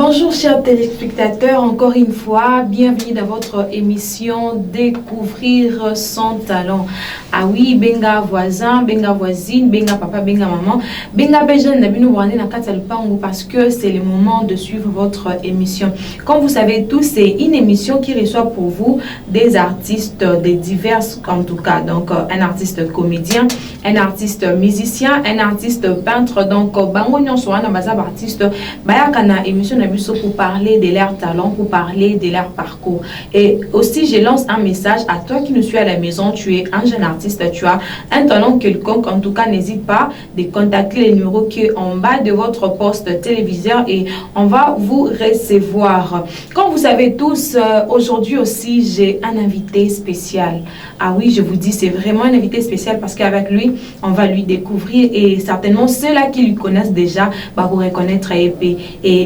Bonjour chers téléspectateurs, encore une fois, bienvenue dans votre émission Découvrir son talent. Ah oui, benga voisin, benga voisine, benga papa, benga maman, benga bejan nabinu wane na katalpango parce que c'est le moment de suivre votre émission. Comme vous savez tous, c'est une émission qui reçoit pour vous des artistes, des divers en tout cas. Donc un artiste comédien, un artiste musicien, un artiste peintre. Donc bango nyonso wana bazab artiste bayakana émission pour parler de leur talent, pour parler de leur parcours. Et aussi, je lance un message à toi qui nous suis à la maison. Tu es un jeune artiste, tu as un talent quelconque. En tout cas, n'hésite pas de contacter les numéros qui sont en bas de votre poste téléviseur et on va vous recevoir. Comme vous savez tous, aujourd'hui aussi, j'ai un invité spécial. Ah oui, je vous dis, c'est vraiment un invité spécial parce qu'avec lui, on va lui découvrir et certainement ceux-là qui lui connaissent déjà, vous reconnaître et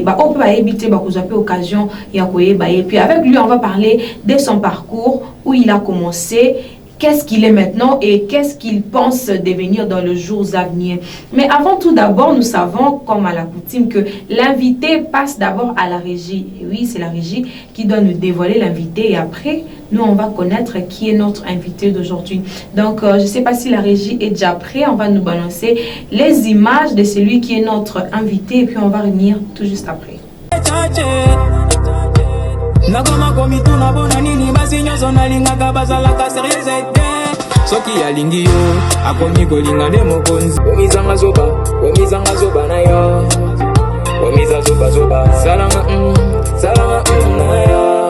on peut éviter occasion et puis avec lui on va parler de son parcours, où il a commencé, qu'est-ce qu'il est maintenant et qu'est-ce qu'il pense devenir dans les jours à venir. Mais avant tout d'abord, nous savons, comme à la coutume, que l'invité passe d'abord à la régie. Et oui, c'est la régie qui doit nous dévoiler l'invité et après, nous, on va connaître qui est notre invité d'aujourd'hui. Donc, je ne sais pas si la régie est déjà prête. On va nous balancer les images de celui qui est notre invité et puis on va revenir tout juste après. Nakoma komitu na bona nini basi nyoso nalingaka bazalaka serieuse soki yalingi yo akomi kolinga nde mokonzi omizanga zoba na yo omiza zoba salanga na yo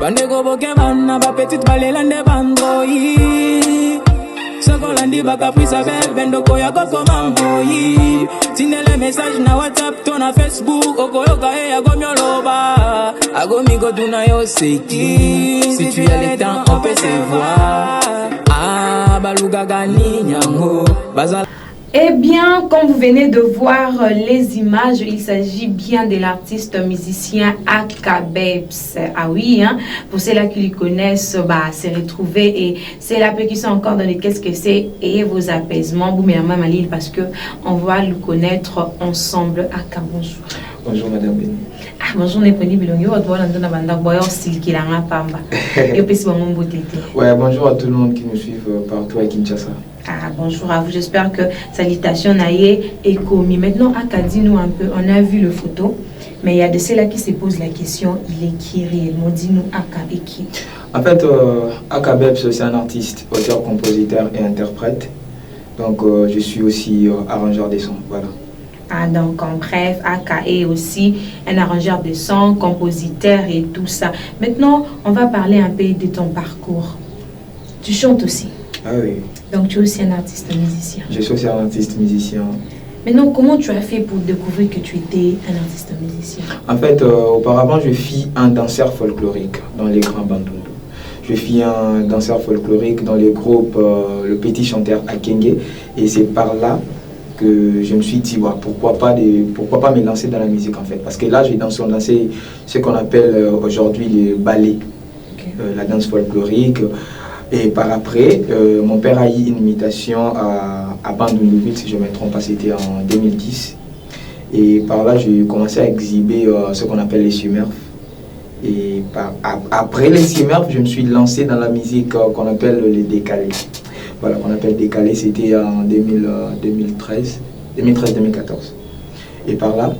bandeko boke bana bapetite balela nde bandoi sokolandi bakaprisa bendoko ya kokomamboyi tinele message na WhatsApp to na Facebook okoyoka agomioloba agomigo tuna yo seki si tu as le temps on peut se voir baluga gani nyango bazala. Eh bien, comme vous venez de voir les images, il s'agit bien de l'artiste musicien Akabeps. Ah oui, hein, pour ceux-là qui le connaissent, c'est retrouvé et c'est la peu qui sont encore dans les qu'est-ce que c'est et vos apaisements. Boumérama Malil, parce que on va le connaître ensemble. Aka, bonjour. Bonjour Madame Béni. Ah, bonjour, Néponi Bilongi, on doit l'entendre dans la boyau style qui l'a pamba. Et puis c'est mon beauté. Ouais, bonjour à tout le monde qui nous suit partout à Kinshasa. Ah, bonjour à vous, j'espère que salutations naïe et commis. Maintenant, Aka, dis-nous un peu, on a vu le photo, mais il y a de ceux-là qui se posent la question, il est qui réellement? Dis-nous Aka et qui? En fait, Akabeps, c'est un artiste, auteur, compositeur et interprète. Donc, je suis aussi arrangeur des sons, voilà. Ah, donc en bref, Aka est aussi un arrangeur de sons, compositeur et tout ça. Maintenant, on va parler un peu de ton parcours. Tu chantes aussi? Ah oui. Donc tu es aussi un artiste musicien. Je suis aussi un artiste musicien. Maintenant, comment tu as fait pour découvrir que tu étais un artiste musicien? En fait, auparavant, je fus un danseur folklorique dans les grands bandundu. Je fus un danseur folklorique dans les groupes Le Petit Chanteur Akenge. Et c'est par là que je me suis dit, pourquoi pas me lancer dans la musique en fait. Parce que là, j'ai dansé ce qu'on appelle aujourd'hui le ballet, okay. La danse folklorique. Et par après, mon père a eu une invitation à Bandundu, si je ne me trompe pas, c'était en 2010. Et par là, j'ai commencé à exhiber ce qu'on appelle les Smurfs. Et après les Smurfs, je me suis lancé dans la musique qu'on appelle les décalés. Voilà, qu'on appelle décalés, c'était en 2013-2014. Et par là,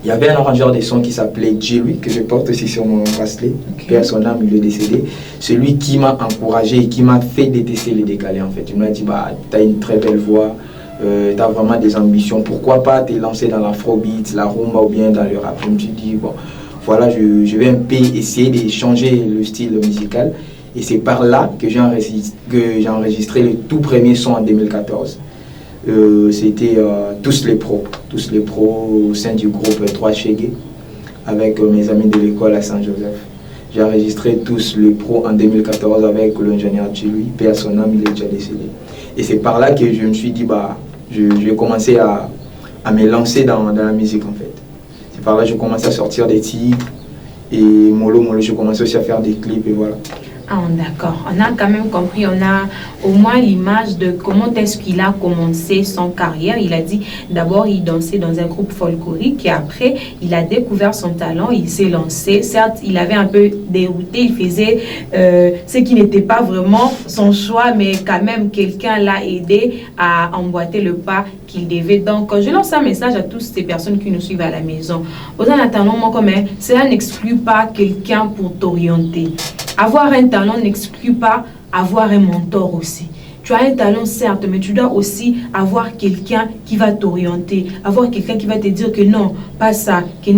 il y avait un arrangeur des sons qui s'appelait Jerry, que je porte aussi sur mon bracelet. Okay. Père son âme, il est décédé. Celui qui m'a encouragé et qui m'a fait détester les décalés en fait. Il m'a dit, tu as une très belle voix, tu as vraiment des ambitions, pourquoi pas te lancer dans l'afrobeat, la rumba ou bien dans le rap. Je me suis dit, voilà, je vais un peu essayer de changer le style musical. Et c'est par là que j'ai enregistré le tout premier son en 2014. C'était tous les pros au sein du groupe 3 Chegué avec mes amis de l'école à Saint-Joseph. J'ai enregistré tous les pros en 2014 avec l'ingénieur Thierry, père son âme, il est déjà décédé. Et c'est par là que je me suis dit, je vais commencer à me lancer dans la musique en fait. C'est par là que j'ai commencé à sortir des titres et mollo, je commençais aussi à faire des clips et voilà. Ah, d'accord. On a quand même compris, on a au moins l'image de comment est-ce qu'il a commencé son carrière. Il a dit d'abord il dansait dans un groupe folklorique et après il a découvert son talent, il s'est lancé. Certes, il avait un peu dérouté, il faisait ce qui n'était pas vraiment son choix, mais quand même quelqu'un l'a aidé à emboîter le pas qu'il devait. Donc, je lance un message à toutes ces personnes qui nous suivent à la maison. Aux en attendant, moi, comme cela n'exclut pas quelqu'un pour t'orienter. Avoir un talent n'exclut pas avoir un mentor aussi. Tu as un talent certes, mais tu dois aussi avoir quelqu'un qui va t'orienter, avoir quelqu'un qui va te dire que non, pas ça, que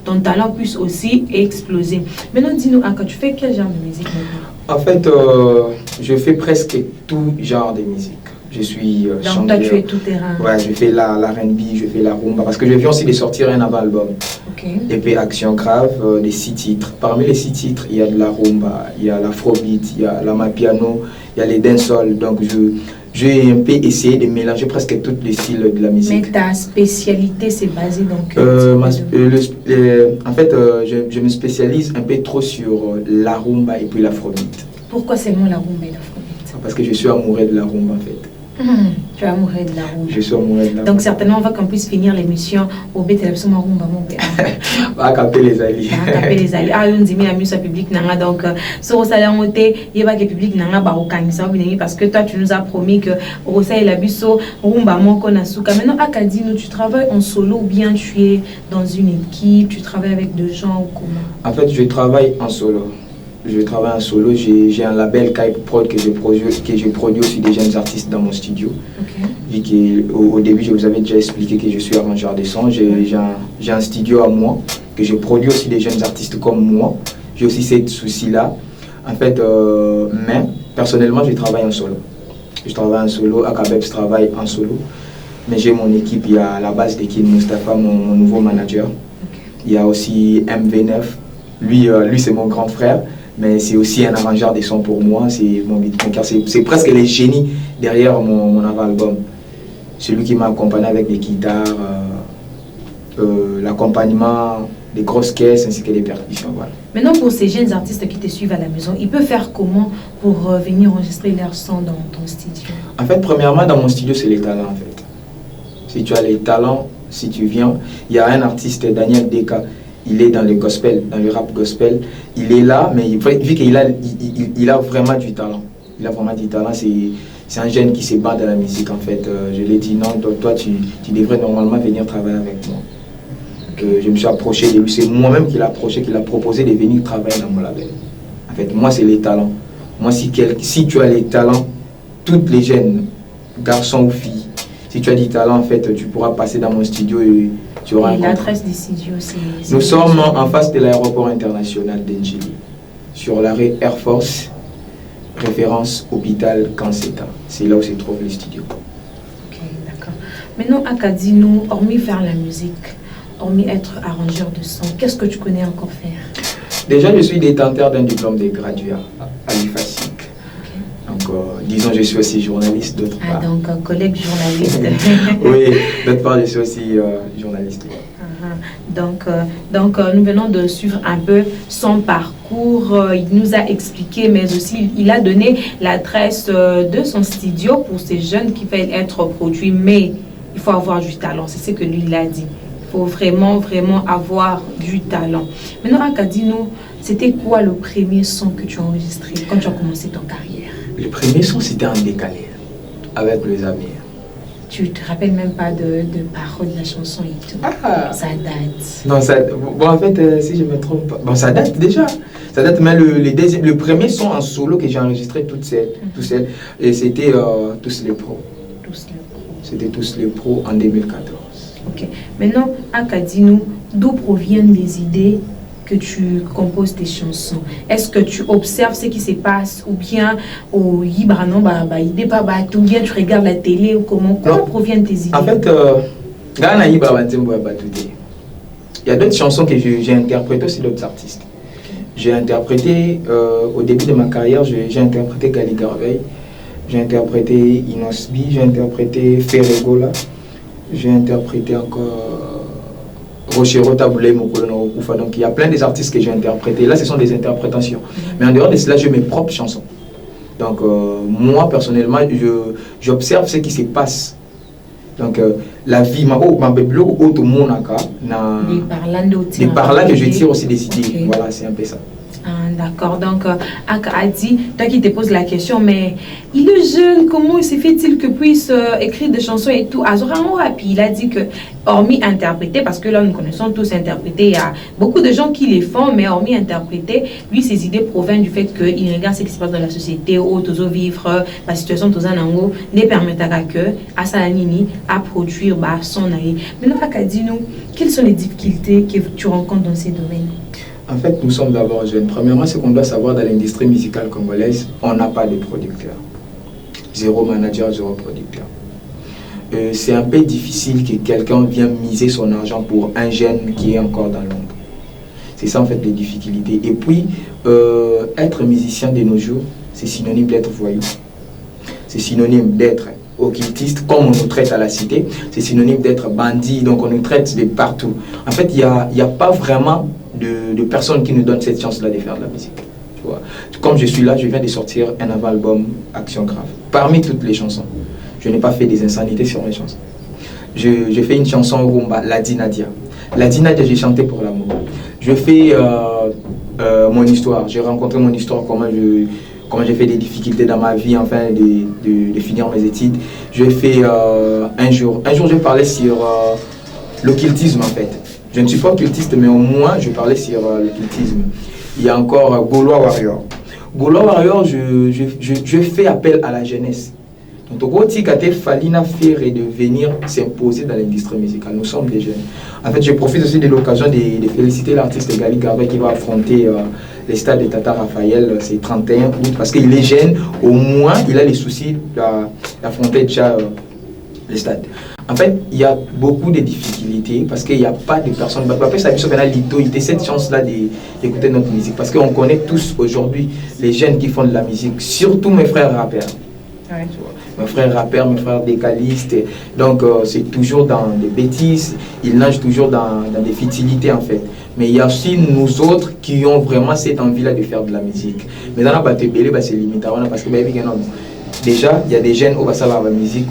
ton talent puisse aussi exploser. Maintenant, dis-nous, quand tu fais quel genre de musique maintenant? En fait, je fais presque tout genre de musique. Je suis chanteur. Donc toi, tu es tout terrain. Ouais, je fais la R&B, je fais la rumba, parce que je viens aussi de sortir un avant-album. Okay. Et puis Action Grave, les 6 titres. Parmi les 6 titres, il y a de la rumba, il y a l'afrobeat, il y a l'amapiano, il y a les dancehall. Donc j'ai un peu essayé de mélanger presque tous les styles de la musique. Mais ta spécialité, c'est basé donc en fait, je me spécialise un peu trop sur la rumba et puis l'afrobeat. Pourquoi seulement la rumba et l'afrobeat? Parce que je suis amoureux de la rumba en fait. Tu es amoureux de la rumba. Je suis amoureux de la rumba. Donc certainement on va qu'on puisse finir l'émission au Betelapsoma rumba mon père. Va capter les alliés. Va capter les alliés. Ah on dit mais la musique public nanga donc sur au salaire monté il va que public nanga ba okanisa parce que toi tu nous as promis que au salaire la biso rumba mon konasuka. Maintenant Akadino tu travailles en solo ou bien tu es dans une équipe, tu travailles avec des gens ou comment? En fait je travaille en solo. Je travaille en solo, j'ai un label Kype Prod que je produis aussi des jeunes artistes dans mon studio. Okay. Vu qu'au début, je vous avais déjà expliqué que je suis arrangeur de son, j'ai un studio à moi, que je produis aussi des jeunes artistes comme moi. J'ai aussi ces soucis-là. En fait, mais personnellement, je travaille en solo. Je travaille en solo, Akabeps travaille en solo. Mais j'ai mon équipe, il y a la base d'équipe Mustapha, mon nouveau manager. Okay. Il y a aussi MV9, lui c'est mon grand frère. Mais c'est aussi un arrangeur de sons pour moi, c'est mon beatmaker, c'est presque les génies derrière mon avant-album. Celui qui m'a accompagné avec des guitares, l'accompagnement, des grosses caisses ainsi que des percussions. Voilà. Maintenant, pour ces jeunes artistes qui te suivent à la maison, ils peuvent faire comment pour venir enregistrer leur son dans ton studio? En fait, premièrement, dans mon studio, c'est les talents en fait. Si tu as les talents, si tu viens, il y a un artiste, Daniel Deka. Il est dans le gospel, dans le rap gospel. Il est là, mais vu qu'il a, il a vraiment du talent. Il a vraiment du talent. C'est un jeune qui se bat dans la musique, en fait. Je lui ai dit, non, toi, tu devrais normalement venir travailler avec moi. Je me suis approché de lui. C'est moi-même qui l'a approché, qui l'a proposé de venir travailler dans mon label. En fait, moi, c'est les talents. Moi, si tu as les talents, toutes les jeunes, garçons ou filles, si tu as du talent, en fait, tu pourras passer dans mon studio et tu auras un contrat. L'adresse du studio, c'est... Nous sommes en face de l'aéroport international d'Engili, sur l'arrêt Air Force, référence hôpital Kanseta. C'est là où se trouve le studio. Ok, d'accord. Maintenant, Akadino, hormis faire la musique, hormis être arrangeur de son, qu'est-ce que tu connais encore faire? Déjà, je suis détenteur d'un diplôme de graduat à l'IFASIC. Donc, disons, je suis aussi journaliste d'autre part. Ah, donc, collègue journaliste. Oui, d'autre part, je suis aussi journaliste. Donc, nous venons de suivre un peu son parcours. Il nous a expliqué, mais aussi, il a donné l'adresse de son studio pour ces jeunes qui veulent être produits. Mais il faut avoir du talent, c'est ce que lui, il a dit. Il faut vraiment, vraiment avoir du talent. Maintenant, Akadino, c'était quoi le premier son que tu as enregistré quand tu as commencé ton carrière? Le premier son, c'était en décalé, avec les amis. Tu te rappelles même pas de paroles de la chanson et tout? Ah. Ça date. Non, bon, en fait, si je me trompe pas, bon, ça date déjà. Ça date, mais le premier son en solo que j'ai enregistré tout seul, et c'était Tous les pros. Tous les pros. C'était Tous les pros en 2014. Ok. Maintenant, Akadino, d'où proviennent les idées que tu composes tes chansons? Est-ce que tu observes ce qui se passe ou bien ou bien tu regardes la télé ou comment proviennent tes idées? En fait, il y a d'autres chansons que j'ai interprétées aussi d'autres artistes. Okay. J'ai interprété, au début de ma carrière, j'ai interprété Gali Garveil, j'ai interprété Inosbi, j'ai interprété Ferregola, j'ai interprété encore Rochero Taboulé, Mokolo Kufa. Donc il y a plein des artistes que j'ai interprétés. Là, ce sont des interprétations. Mais en dehors de cela, j'ai mes propres chansons. Donc moi, personnellement, j'observe ce qui se passe. Donc la vie, ma blog, tout le monde des parlant que je tire aussi des idées. Okay. Voilà, c'est un peu ça. D'accord, donc Aka a dit, toi qui te poses la question, mais il est jeune, comment se fait-il que puisse écrire des chansons et tout? Puis il a dit que, hormis interpréter, parce que là nous connaissons tous interpréter, il y a beaucoup de gens qui les font, mais hormis interpréter, lui ses idées proviennent du fait qu'il regarde ce qui se passe dans la société, où tous vivre, la situation tous en ango, ne permettra que à Salanini à produire son aïe. Maintenant, Aka dit nous, quelles sont les difficultés que tu rencontres dans ces domaines? En fait, nous sommes d'abord jeunes. Premièrement, ce qu'on doit savoir dans l'industrie musicale congolaise, on n'a pas de producteur. Zéro manager, zéro producteur. C'est un peu difficile que quelqu'un vienne miser son argent pour un jeune qui est encore dans l'ombre. C'est ça en fait les difficultés. Et puis, être musicien de nos jours, c'est synonyme d'être voyou. C'est synonyme d'être occultiste, comme on nous traite à la cité. C'est synonyme d'être bandit, donc on nous traite de partout. En fait, il n'y a pas vraiment de personnes qui nous donnent cette chance-là de faire de la musique. Tu vois. Comme je suis là, je viens de sortir un avant-album Action Grave. Parmi toutes les chansons, je n'ai pas fait des insanités sur mes chansons. Je fais une chanson rumba, Ladi Nadia. Ladi Nadia, j'ai chanté pour l'amour. Je fais mon histoire. J'ai rencontré mon histoire, comment j'ai fait des difficultés dans ma vie, enfin, de finir mes études. Je fais un jour, je parlais sur l'occultisme, en fait. Je ne suis pas occultiste, mais au moins, je parlais sur l'occultisme. Il y a encore Gaulois Warrior. Gaulois Warrior, je fais appel à la jeunesse. Donc, il fallait faire et de venir s'imposer dans l'industrie musicale. Nous sommes des jeunes. En fait, je profite aussi de l'occasion de féliciter l'artiste Gali Garvey qui va affronter les stades de Tata Raphaël, c'est 31 août, parce qu'il est jeune, au moins, il a les soucis d'affronter déjà les stades. En fait, il y a beaucoup de difficultés parce qu'il n'y a pas de personnes. Après, ça a cette chance-là d'écouter notre musique. Parce qu'on connaît tous aujourd'hui les jeunes qui font de la musique, surtout mes frères rappeurs. Ouais. Mes frères rappeurs, mes frères décalistes. Donc, c'est toujours dans des bêtises, ils nagent toujours dans des futilités en fait. Mais il y a aussi nous autres qui ont vraiment cette envie-là de faire de la musique. Mais dans la bataille, c'est limité parce que déjà, il y a des jeunes où ça va la musique,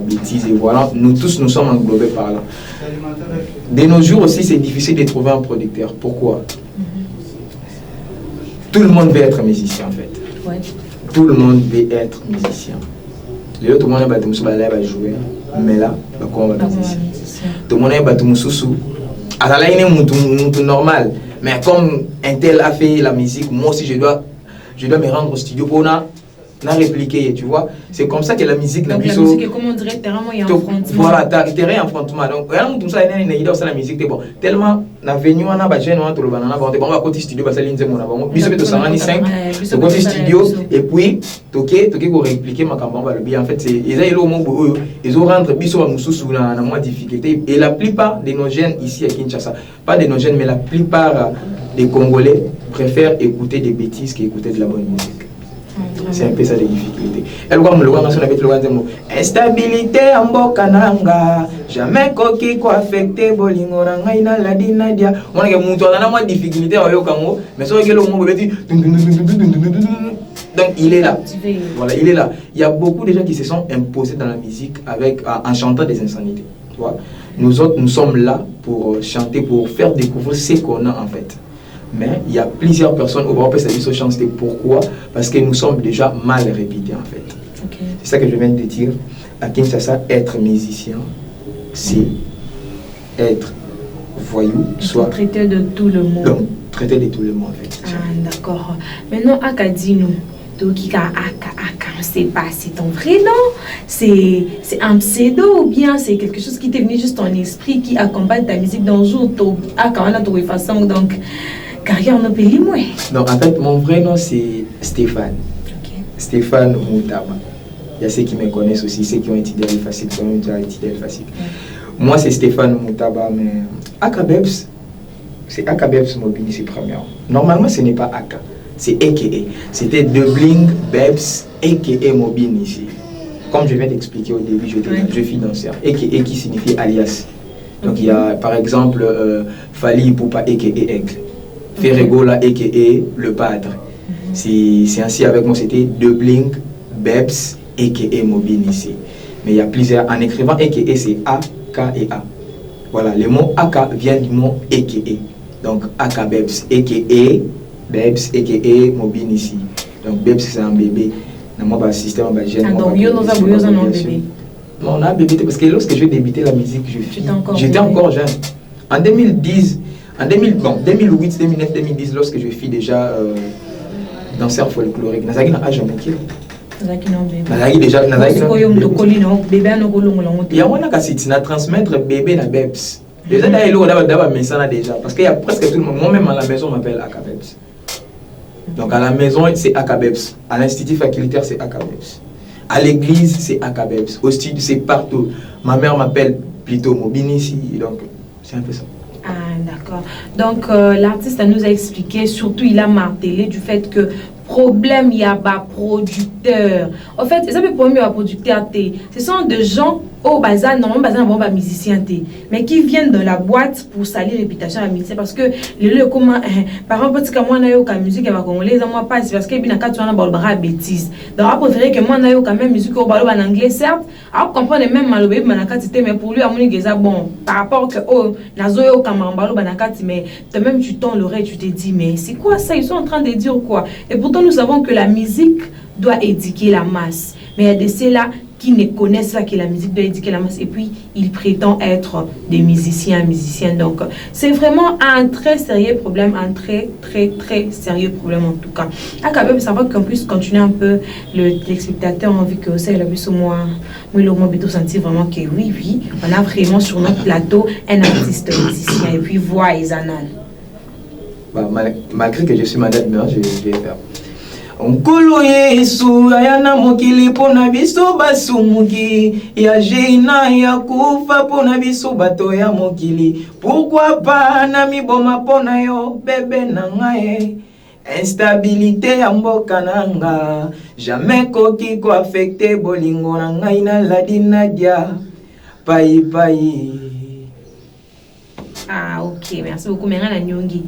bêtises, et voilà, nous tous nous sommes englobés par là. De nos jours aussi, c'est difficile de trouver un producteur. Pourquoi? Tout le monde veut être musicien en fait. Ouais. Tout le monde veut être musicien. Tout le monde va jouer, mais là, on va musicien. Tout le monde va tout normal. Mais comme un tel a fait la musique, moi aussi je dois me rendre au studio pour répliquer, tu vois. C'est comme ça que la musique n'a plus. La musique est comme on dirait, terrain il y a un affrontement. Voilà, terrain affrontement. Donc, tout ça, il y a la musique, bon. Tellement, on a venu, on a bagé, on a trouvé, on a côté studio, parce que l'Inde, on a bon. Puis, c'est 5, c'est côté studio, et puis, toqué pour répliquer ma campagne. En fait, ils ont rentré, ils ont moins de difficultés. Et la plupart de nos jeunes ici à Kinshasa, pas de nos jeunes, mais la plupart des Congolais préfèrent écouter des bêtises qu'écouter de la bonne musique. C'est un peu ça les difficultés. Instabilité en bokananga, jamais coquille quoi affecté bolingo rangaina la dinadia. On a moins de difficultés au Congo, mais ça que le mot dit. Donc il est là. Voilà, il est là. Il y a beaucoup de gens qui se sont imposés dans la musique en chantant des insanités. Tu vois? Nous autres, nous sommes là pour chanter, pour faire découvrir ce qu'on a en fait. Mais il y a plusieurs personnes au Europe qui se chance. Pourquoi? Parce que nous sommes déjà mal réputés en fait. Okay. C'est ça que je viens de dire. À Kinshasa, être musicien, c'est être voyou, soit traité de tout le monde. Donc, traité de tout le monde en fait. Ah, d'accord. Maintenant, Akadino, Tokika Aka, on ne sait pas si ton vrai nom, c'est un pseudo ou bien c'est quelque chose qui t'est venu juste en esprit qui accompagne ta musique dans le jour. Donc, carrière ne peut moins. Non, en fait, mon vrai nom c'est Stéphane. Okay. Stéphane Moutaba. Il y a ceux qui me connaissent aussi, ceux qui ont étudié le facile, qui ont étudié le facile. Ouais. Moi c'est Stéphane Moutaba, mais Akabebs, c'est Akabebs Mobini, c'est premier. Normalement ce n'est pas Aka, c'est AKA. C'était Debling Bebs AKA Mobini ici. Comme je viens d'expliquer au début, je suis danseur. AKA qui signifie alias. Donc il y a par exemple Fali Ipupa aka Aigle, Ferregola aka Le Padre. C'est ainsi avec moi, c'était De Blink, Bebs aka Mobile ici. Mais il y a plusieurs, en écrivant aka c'est A, K et A. Voilà, le mot aka vient du mot aka. Donc aka Bebs aka Bebs aka Mobile ici. Donc Bebs c'est un bébé. Moi, bah, système, bah, j'ai donc, il y a un bébé. Non, on a bébé parce que lorsque je débutais la musique, j'étais encore jeune. En 2010, en 2008, 2009, 2010, lorsque je fus déjà danseur folklorique, Nazaki n'a jamais quitté. Nazaki déjà, Nazaki il y a un qui a transmettre bébé na Bebs. Déjà, d'abord, déjà, parce qu'il y a presque tout le monde. Moi-même à la maison, on m'appelle Aka Bebs. Donc à la maison, c'est Aka Bebs. À l'institut facultaire, c'est Aka Bebs. À l'église, c'est Aka Bebs. Au studio, c'est partout. Ma mère m'appelle plutôt Mobini ici. Donc, c'est un peu ça. Ah, d'accord. Donc, l'artiste nous a expliqué, surtout, il a martelé du fait que problème, il y a pas producteur. En fait, c'est ça le problème, il y a producteur. Ce sont des gens au bazar, non, bazar, pas musicien, mais qui viennent dans la boîte pour salir la réputation à musicien. Parce que le comment, par exemple, petit comme moi, on a musique, elle va congolaise, moi pas, c'est parce qu'il y a une carte, on a balbara bêtise. Donc, on préfère que moi, on a quand même musique au balo en anglais, certes, on comprend les mêmes malobé, mais pour lui, à mon église, bon, par rapport que, oh, nazoyo, comme en balo, mais toi-même, tu tends l'oreille, tu te dis, mais c'est quoi ça? Ils sont en train de dire quoi? Et pourtant, nous savons que la musique doit éduquer la masse. Mais il y a de ceux-là qui ne connaissent pas que la musique doit éduquer la masse. Et puis, ils prétendent être des musiciennes. Donc, c'est vraiment un très sérieux problème, un très sérieux problème en tout cas. Ah, quand même, ça va qu'on puisse continuer un peu le téléspectateur en vue que aussi, il a vu sur moi, le mot plutôt sentir vraiment que oui, on a vraiment sur notre plateau un artiste musicien et puis voix et zanan. Bah, malgré que je suis malade, je vais faire. Onkolo Yesu ayana mokili pona biso basumuki ya jeina ya kufa pona biso bato ya mokili. Pourquoi pas na miboma pona yo bébé na ngai. Instabilité ya mboka nanga jamais koki ko affecter bolingo na ngai na ladina dia pai. Ah, ok, merci beaucoup. Menga na nyongi.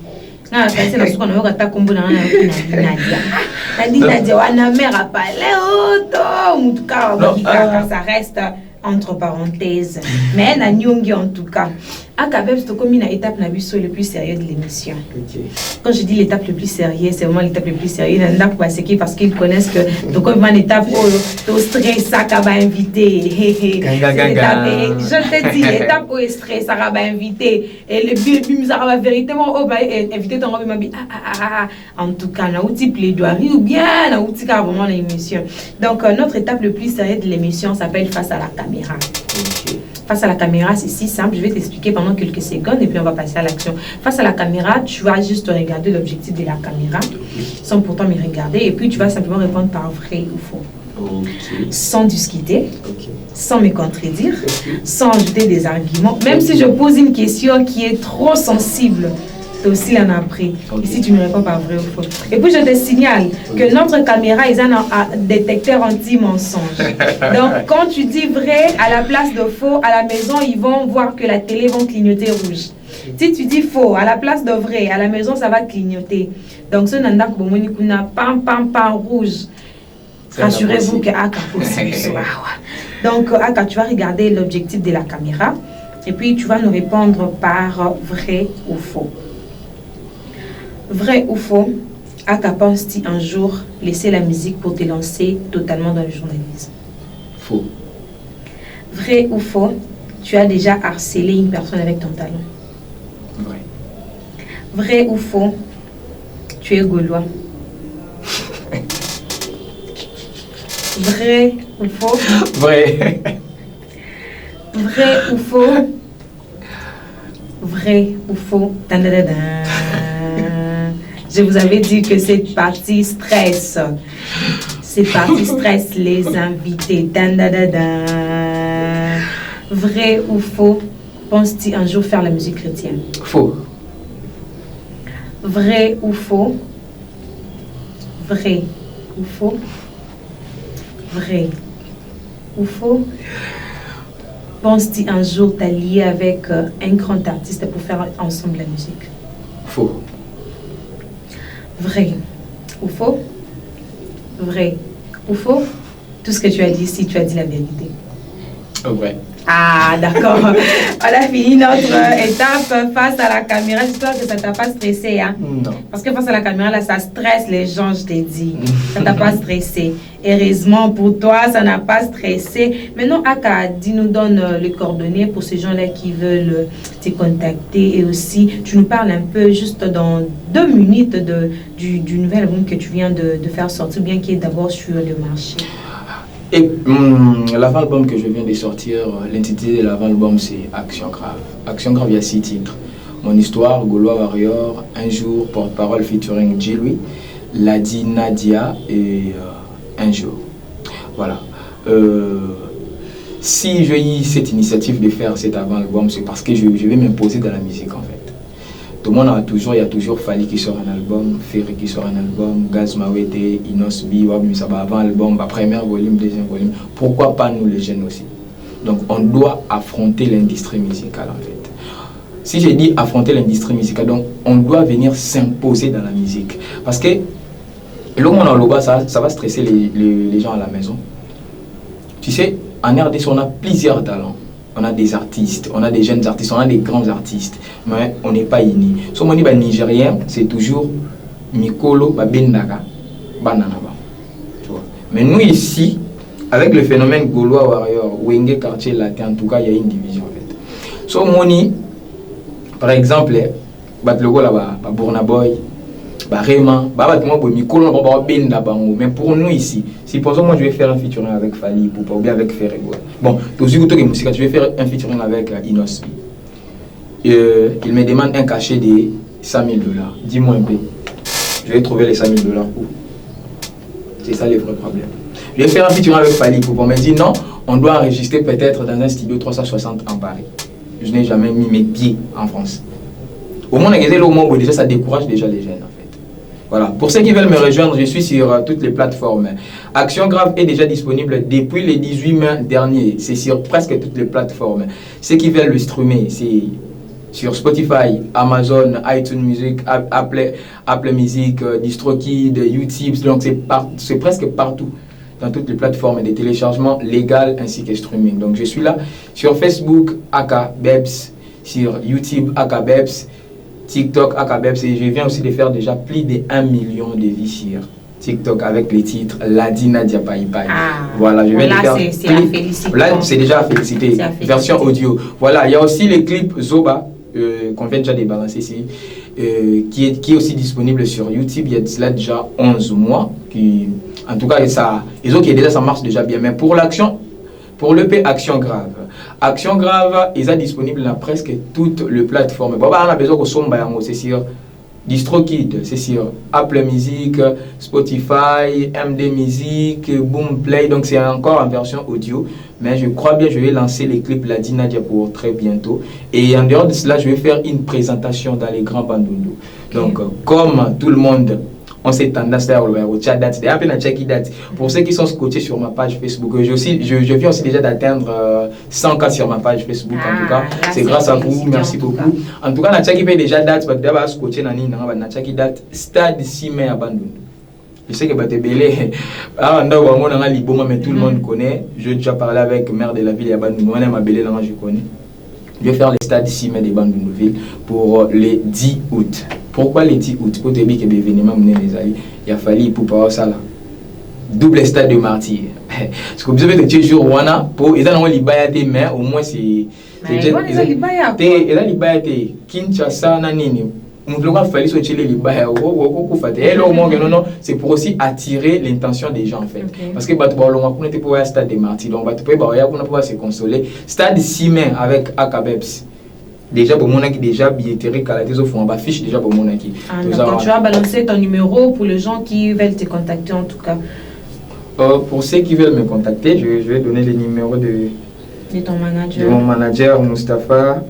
Ah, c'est la soupe qu'on a eu à combo dans Nadia. Wana mère pas en tout cas, ça reste entre parenthèses. Mais na nyongi en tout cas. Akabeb, c'est comme une étape le plus sérieux de l'émission. Okay. Quand je dis l'étape le plus sérieuse, c'est vraiment l'étape le plus sérieuse. Parce qu'ils connaissent que donc comme une étape où le stress, ça va inviter. Je te dis, l'étape où le stress, ça va inviter. Et le but, ça va véritablement inviter ton homme. En tout cas, on a outil plaidoirie ou bien on a outil vraiment l'émission. Donc, notre étape le plus sérieuse de l'émission s'appelle Face à la caméra. Okay. Face à la caméra, c'est si simple. Je vais t'expliquer pendant quelques secondes et puis on va passer à l'action. Face à la caméra, tu vas juste regarder l'objectif de la caméra sans pourtant me regarder. Et puis tu vas simplement répondre par vrai ou faux. Okay. Sans discuter, sans me contredire, sans ajouter des arguments. Même si je pose une question qui est trop sensible, tu aussi en as pris. Ici, tu me réponds par vrai ou faux. Et puis, je te signale que notre caméra est un détecteur anti-mensonge. Donc, quand tu dis vrai à la place de faux, à la maison, ils vont voir que la télé va clignoter rouge. Si tu dis faux à la place de vrai, à la maison, ça va clignoter. Donc, ce n'est pas pam rouge. Rassurez-vous que Aka possible. Donc, Aka, tu vas regarder l'objectif de la caméra et puis tu vas nous répondre par vrai ou faux. Vrai ou faux, Aka penses-tu un jour laisser la musique pour te lancer totalement dans le journalisme? Faux. Vrai ou faux, tu as déjà harcelé une personne avec ton talent? Vrai. Vrai ou faux, tu es gaulois? Vrai ou faux? Vrai. Vrai ou faux? Vrai ou faux? Je vous avais dit que cette partie stress. Cette partie stress les invités. Vrai ou faux? Penses-tu un jour faire la musique chrétienne? Faux. Vrai ou faux? Vrai ou faux? Vrai ou faux? penses-tu un jour t'allier avec un grand artiste pour faire ensemble la musique? Faux. Vrai ou faux? Vrai ou faux? Tout ce que tu as dit, si tu as dit la vérité. Vrai. Ah, d'accord. On a fini notre étape face à la caméra. J'espère que ça t'a pas stressé, hein? Non. Parce que face à la caméra, là, ça stresse les gens, je t'ai dit. Ça t'a pas stressé. Heureusement pour toi, ça n'a pas stressé. Maintenant, Aka, dis-nous, donne les coordonnées pour ces gens-là qui veulent te contacter. Et aussi, tu nous parles un peu, juste dans 2 minutes, du nouvel album que tu viens de faire sortir, bien qu'il est d'abord sur le marché. Et l'avant-album que je viens de sortir, l'intitulé de l'avant-album, c'est Action Grave. Action Grave, il y a 6 titres. Mon histoire, Gaulois Warrior, Un jour, porte-parole featuring J-Louis, Ladi Nadia et Un jour. Voilà. Si j'ai eu cette initiative de faire cet avant-album, c'est parce que je vais m'imposer dans la musique en fait. Tout le monde il y a toujours Fali qui sort un album, Ferry qui sort un album, Gaz Mawete, Inos B, Wabim Saba avant album, premier volume, deuxième volume. Pourquoi pas nous les jeunes aussi? Donc on doit affronter l'industrie musicale en fait. Si j'ai dit affronter l'industrie musicale, donc on doit venir s'imposer dans la musique. Parce que le monde en Loba, ça va stresser les gens à la maison. Tu sais, en RDC, on a plusieurs talents. On a des artistes, on a des jeunes artistes, on a des grands artistes, mais on n'est pas unis. Si on dit nigérien, c'est toujours Mikolo, Bendaka, Bananaba. Mais nous ici, avec le phénomène Gaulois Warrior, Wenge quartier latin, en tout cas, il y a une division en fait. Si on dit, par exemple, Batlogo là-bas, Burna Boy, Réman, mais pour nous ici, si pour exemple moi je vais faire un featuring avec Fali ou bien avec Ferrego. Bon, tu vais faire un featuring avec Inos. Il me demande un cachet de $100 000. Dis-moi un peu. Je vais trouver les $100 000 où? C'est ça le vrai problème. Je vais faire un featuring avec Fali pour me dire non, on doit enregistrer peut-être dans un studio 360 en Paris. Je n'ai jamais mis mes pieds en France. Au moins, déjà ça décourage déjà les jeunes. Voilà. Pour ceux qui veulent me rejoindre, je suis sur toutes les plateformes. Action Grave est déjà disponible depuis le 18 mai dernier. C'est sur presque toutes les plateformes. Ceux qui veulent le streamer, c'est sur Spotify, Amazon, iTunes Music, Apple Music, DistroKid, YouTube. Donc c'est presque partout dans toutes les plateformes de téléchargement légal ainsi que streaming. Donc je suis là sur Facebook, Aka Bebs, sur YouTube, Aka Bebs, TikTok, Akabeps, et je viens aussi de faire déjà plus de 1 million de vues sur TikTok avec les titres Ladi Nadia Pai Pai. Voilà, je viens de faire. C'est à féliciter. Là, c'est déjà à féliciter. Version audio. Voilà, il y a aussi le clip Zoba qu'on vient déjà de balancer ici, qui est aussi disponible sur YouTube. Il y a cela déjà 11 mois. En tout cas, ça marche déjà bien. Mais pour l'action, pour l'EP Action Grave. Action Grave, ils sont disponibles dans presque toutes les plateformes. On a besoin de c'est sur DistroKid, c'est sur Apple Music, Spotify, MD Music, Boomplay. Donc c'est encore en version audio. Mais je crois bien que je vais lancer les clips Ladi Nadia pour très bientôt. Et en dehors de cela, je vais faire une présentation dans les grands bandundu. Donc comme tout le monde, on s'est tendance à date. Pour ceux qui sont scotchés sur ma page Facebook, je viens aussi déjà d'atteindre 100 cas sur ma page Facebook. En tout cas, c'est grâce à vous. Merci beaucoup. En tout cas, Natchaki paye déjà date. D'abord, scotché Natchaki date stade 6 mai à Bandung. Je sais que Batebele, mais tout le monde connaît. J'ai déjà parlé avec le maire de la ville à Bandung. Je connais. Je vais faire le stade 6 mai de Bandung-Ville pour le 10 août. Pourquoi les 10 août? Pour te dire que l'événement il a fallu pour pouvoir ça là. Double stade de martyr. Parce que vous avez des jours pour ils ont les mais au moins c'est ils ont les Kinshasa nanini. C'est pour aussi attirer l'intention des gens en fait. Parce que on était pour un stade de martyr, donc on pouvoir se consoler. Stade 6 mai avec Akabeps. Déjà pour mon qui déjà billetterie calates au fond on affiche déjà pour mon qui. Tu vas balancer ton numéro pour les gens qui veulent te contacter en tout cas. Pour ceux qui veulent me contacter, je vais donner les numéros de ton manager. De mon manager Mustapha.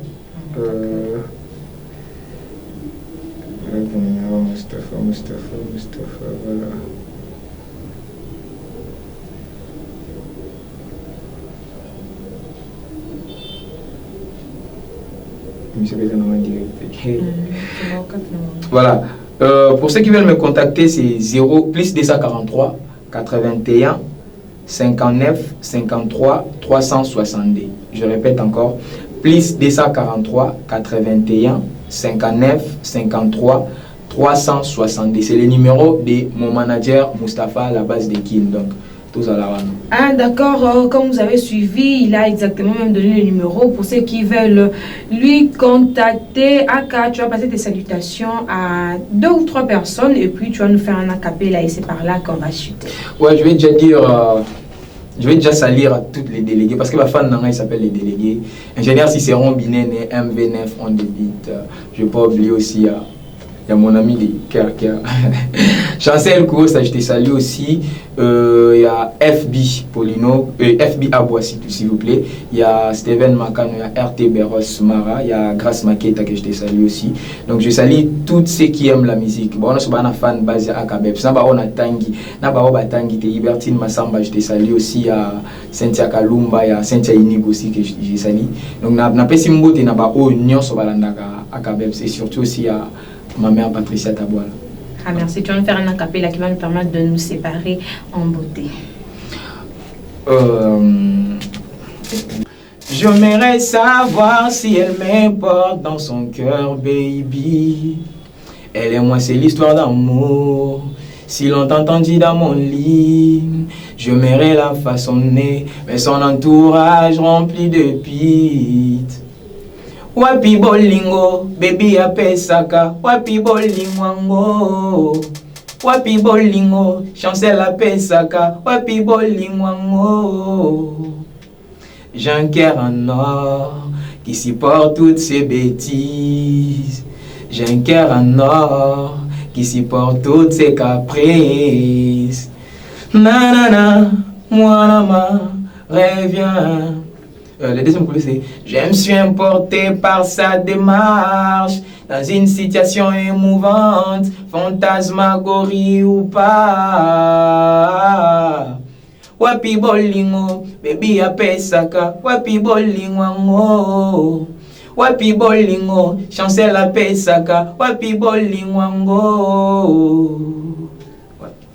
Mustapha, voilà. Voilà. Pour ceux qui veulent me contacter, c'est 0 plus 243 81 59 53 362. Je répète encore, plus 243 81 59 53 362. C'est le numéro de mon manager Mustapha à la base de Kin. Donc, tous à la rame. Ah, d'accord. Comme vous avez suivi, il a exactement même donné le numéro pour ceux qui veulent lui contacter. Aka, tu vas passer tes salutations à 2 ou 3 personnes et puis tu vas nous faire un acapella et c'est par là qu'on va chuter. Ouais, je vais déjà dire. Je vais déjà saluer à tous les délégués parce que ma fan il s'appelle les délégués. Ingénieur Cicéron Binen et MV9 on the beat. Je ne vais pas oublier aussi il y a mon ami Chancel Kouros, je te salue aussi. Il y a FB Polino, FB Aboissi, s'il vous plaît. Il y a Steven Makano, il y a RT Beros Mara, il y a Grace Maketa que je te salue aussi. Donc je salue tous ceux qui aiment la musique. Bon, on a un fan basé à Kabeb. On a Tangi, Tangi, Libertine Massamba, je te salue aussi. Il y a Cynthia Kalumba, il y a Cynthia Inig aussi que je salue. Donc on a Pessimbo, il y a Union à Kabeb. Et surtout aussi à ma mère Patricia Taboala. Ah, merci. Tu vas nous faire un acapella qui va nous permettre de nous séparer en beauté. J'aimerais savoir si elle m'importe dans son cœur, baby. Elle et moi, c'est l'histoire d'amour. Si longtemps entendu dans mon lit, j'aimerais la façonner, mais son entourage rempli de pites. Wapi bolingo, baby apesaka. Wapi bolingo, wapi bolingo, chancel apesaka. Wapi bolingo. J'ai un cœur en or qui supporte toutes ces bêtises. J'ai un cœur en or qui supporte toutes ces caprices. Nanana, moi reviens. Le deuxième couplet c'est: je me suis importé par sa démarche dans une situation émouvante, fantasmagorie ou pas. Wapi bolingo, baby apesaka. Wapi bolingo, wapi bolingo, chancel apesaka. Wapi bolingo.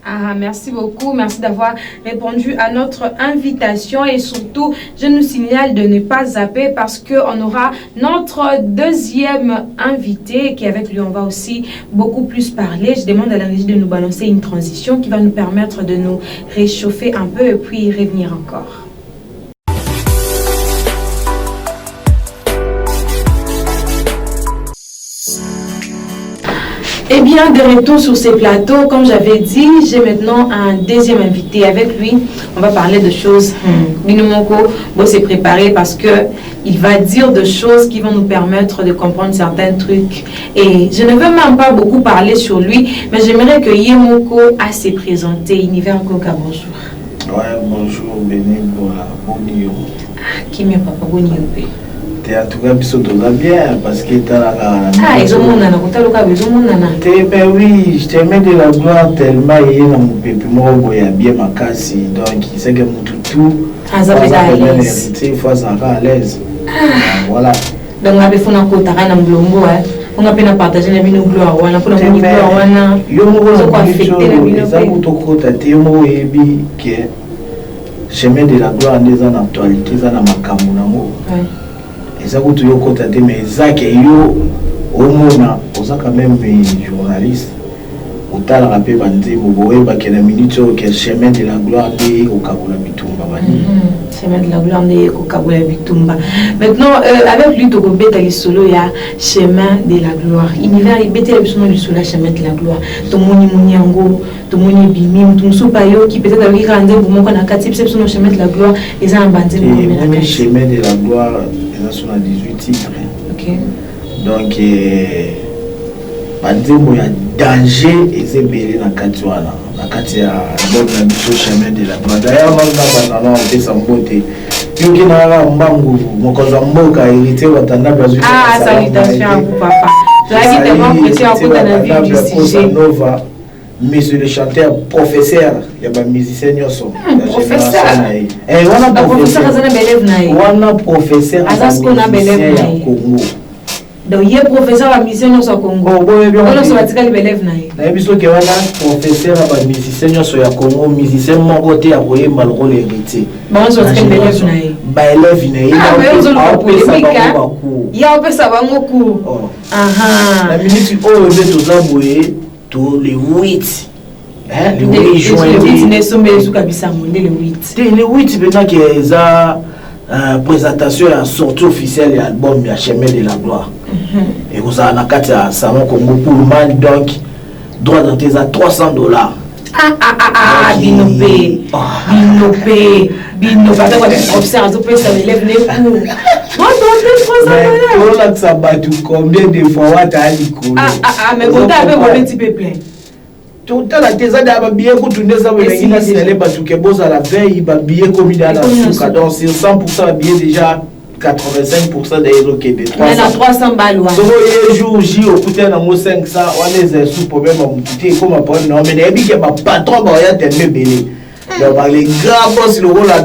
Ah, merci beaucoup. Merci d'avoir répondu à notre invitation. Et surtout, je nous signale de ne pas zapper parce qu'on aura notre deuxième invité qui, avec lui, on va aussi beaucoup plus parler. Je demande à la régie de nous balancer une transition qui va nous permettre de nous réchauffer un peu et puis revenir encore. Eh bien, de retour sur ces plateaux, comme j'avais dit, j'ai maintenant un deuxième invité. Avec lui, on va parler de choses. Binomoko va se préparer parce que il va dire des choses qui vont nous permettre de comprendre certains trucs. Et je ne veux même pas beaucoup parler sur lui, mais j'aimerais que Yemoko a se présenter. Univers Koka, bonjour. Ouais, bonjour, Béni, bonjour. Ah, qui m'est papa, bonjour. En tout cas, biso toza bien parce que ah, ils ont mon nana, ben oui, je te mets de la gloire tellement il y a mon pépé moi boya bien ma casse donc il sait que mon tout ça fait à l'aise. Il faut ça à l'aise. Voilà. Donc on a fait un côté à Namblongo, on a pu partager la vie de gloire, on a pu la gloire, on a affecté la vie de gloire. Chemin de la gloire des en actualité, dans ma camounamo. Et ça, vous avez mais ça qui est au moment, vous avez quand même des journalistes. Vous avez rappelé que la minute que le chemin de la gloire est au Kaboula Bitumba. Chemin de la gloire est au Kaboula Bitumba. Maintenant, avec lui, tu as solo, il y a chemin de la gloire. Univers, il y a le solo, chemin de la gloire. Ton moni moniango, ton moni bimim, ton soupayo qui peut-être avec grande pour mon canacati, c'est le chemin de la gloire. Les gens bandés. Le chemin de la gloire. Sur la 18 titres. Okay. Donc, il y a danger et c'est belé dans la Katiwana. La Katia, donc, la chemin de la gloire. D'ailleurs, on a fait sa beauté. Ah, salutations à vous, papa. Je vais tellement apprécié à vous dans la vie du sujet. Monsieur le chanteur, professeur, il y a un musicien professeur. Et on a professeur. On a professeur. Congo. donc il est professeur à mission au Congo. On se batika les élèves naïe. Na biso ke wana professeur à musicien sur ya Congo, musicien mon côté à voyer malgré l'héritier. Bon on se batika les élèves naïe. Ba élève naïe. Ah mais on a polémique. Il y a pas ça va mon cours. Ah la minute où on est tous aboyés tous les 8. Hein, le 8 juin. Le 8 ne sommes pas sous kabisa monde le 8. Le 8 maintenant que ça présentation et sortie officielle de l'album de Chemin de la Gloire. Et vous avez un cas salon Congo pour le man, donc droit d'entrée à $300. Binopé. Observe, ça peut s'élève les cours. Mais ça bat combien de fois tu as dit mais vous avez un petit peu plein. Tout à la thèse d'abord bien que tu n'es pas signalé parce que bon à la veille il va bien comme il a la souka donc c'est 100% bien déjà 85% des ok des 300 on a 300 balles ouais so jour J au côté na mo 500 on les sous problème à monter comme pas non mais et puis que patron ba ya tellement belé donc les grands boss le rôle là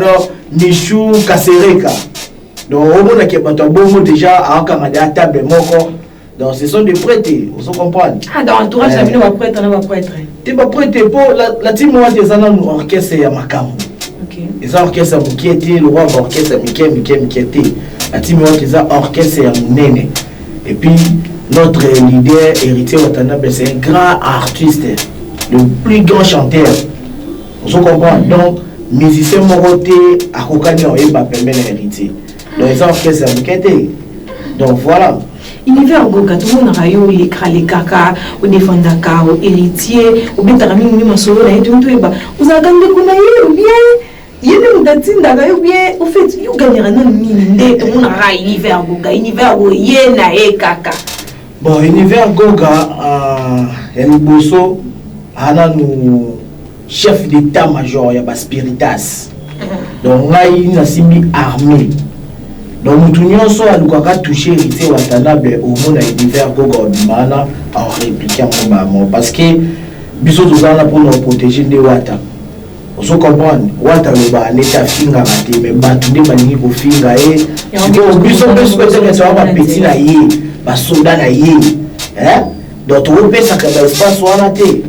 Michou Kasereka donc au moins que pas bon déjà en Canada table moko. Donc ce sont des prêtres, vous comprenez? Ah, dans l'entourage, la ville va prêtre, on va prêtre. Tu vas prêter pour la team moi des années orchestre et Makamu. OK. Les orchestres qui étaient le roi orchestre Mikem qui était. La team moi des orchestre et Nene. Et puis notre leader héritier Watanabe c'est un grand artiste, le plus grand chanteur. Vous comprenez? Donc musicien Moroté à Kokani on est pas permettre héritier. Donc les orchestres qui étaient. Donc voilà. Univers Goga, tout le monde a eu les kaka, ou défendaka, ou héritier, ou bien t'as mis mon solo, et tout, vous avez gagné qu'on a eu, ou bien, il y a une date d'ailleurs, ou bien, au fait, vous gagnerez non mine, tout le monde a univers Goga, univers Goga, yéna et kaka. Bon, univers Goga, el bosso, ana nous chef d'état-major, il y a Spiritas. Donc là, il y a une armée. Donc nous tous à l'ouaka toucher héritier Watanabe au monde à l'univers Goga Obimana en répliquant mon parce que biso tous là pour nous protéger de Wata. Vous comprenez? Wata le ba l'état finga raté mais batunde balingi ko finga et biso souhaiter que ça va petit na yé ba soldat na yé hein donc on peut ça que ba espace wana té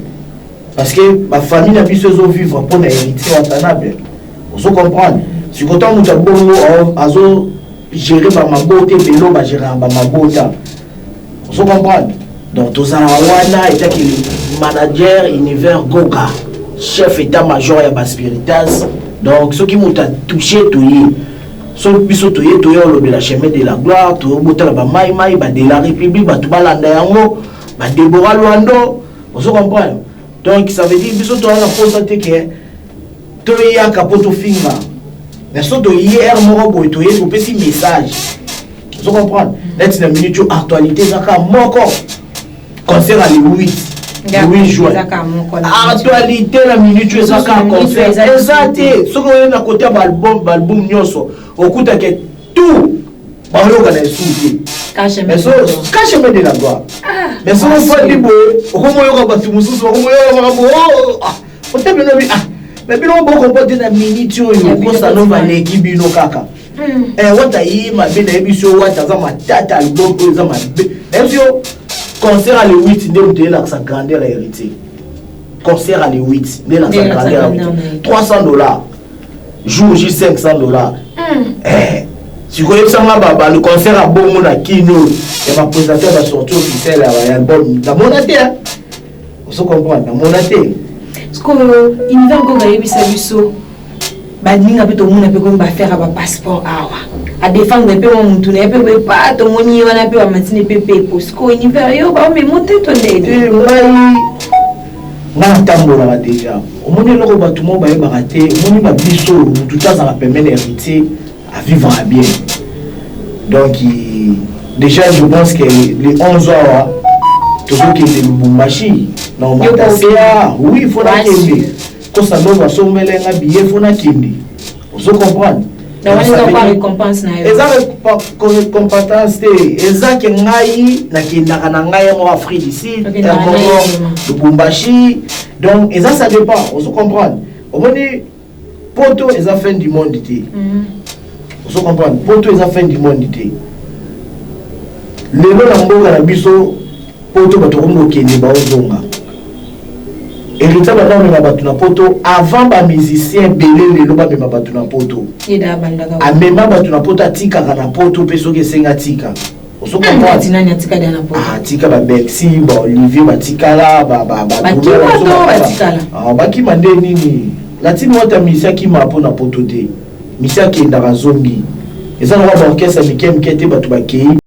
parce que ma famille na biso zo vivre pour na héritier Watanabe. Vous comprenez? Si quand on nous a bongo azo gérer par ma beauté, pélo, bah gérer par ma beauté. Vous comprenez? Donc, tous en Wana, et que le manager univers Goga, chef état-major et Spiritas. Donc, ceux qui m'ont touché, tout y est. Ceux qui sont tout y est, tout y est, le chemin de la gloire, tout y est, de la République, tout y est, Déborah Luando. Vous comprenez? Donc, ça veut dire que tout y est, tout y est, capote finger. Mais ce que hier, je vais vous petit message. Vous comprenez? Là, c'est une minute actualité. Mon corps, concert à le 8 juin. Actualité, la minute, c'est un concert. Exact. Ce que vous avez à côté de l'album, au coup de tout, on va organiser sous. Mais ce cache-moi de la gloire. Mais ce que vous faites, vous avez dit, vous avez dit, mais bien on peut comporter la minute yo ko salon va l'équipe no kaka wata yi ma be na ebiso wata za matata album ko za ma be ebio concert à le 8 de la sa grandeur héritier concert à le 8 de la sa grandeur $300 jour J $500 si vous avez ça le concert à bon na kino et ma présentateur va sortir officiel à l'album dans mon terre vous comprenez dans mon terre. Parce que l'univers Goga Yebisabiso, badinga pe to mona pe ko ba faire ba passeport awa. A défendre pe mo mutu ne pe pas to moni wana pe ba matine pe parce que l'univers yo ba me monter to ne. Nga tambola déjà. Au moni loko ba tout mo ba ba raté, moni ba biso mutu ta za permettre héritier à vivre à bien. Donc déjà je pense que les 11 heures tout ce qui est Lubumbashi non oui il faut la kende quand ça doit sommeler un billet faut la kende vous comprenez donc on est pas récompense na exact récompense exact ngai na kenda na ngai mo Afrique ici Lubumbashi donc ça dépend vous comprenez au moins poto la fin du monde vous comprenez poto la fin du monde lelo na mboka na biso poto bato kongo kende baozonga héritier bana omema bato na poto avant bamusicien belé lelo bamema bato na poto amema bato na poto atikaka na poto mpe soki esenga tika tika babexi baolivier batikala bakima nde nini latini wata misi akima mpo na poto te misi akendaka zongi eza na baorkestre mike mike te bato bakei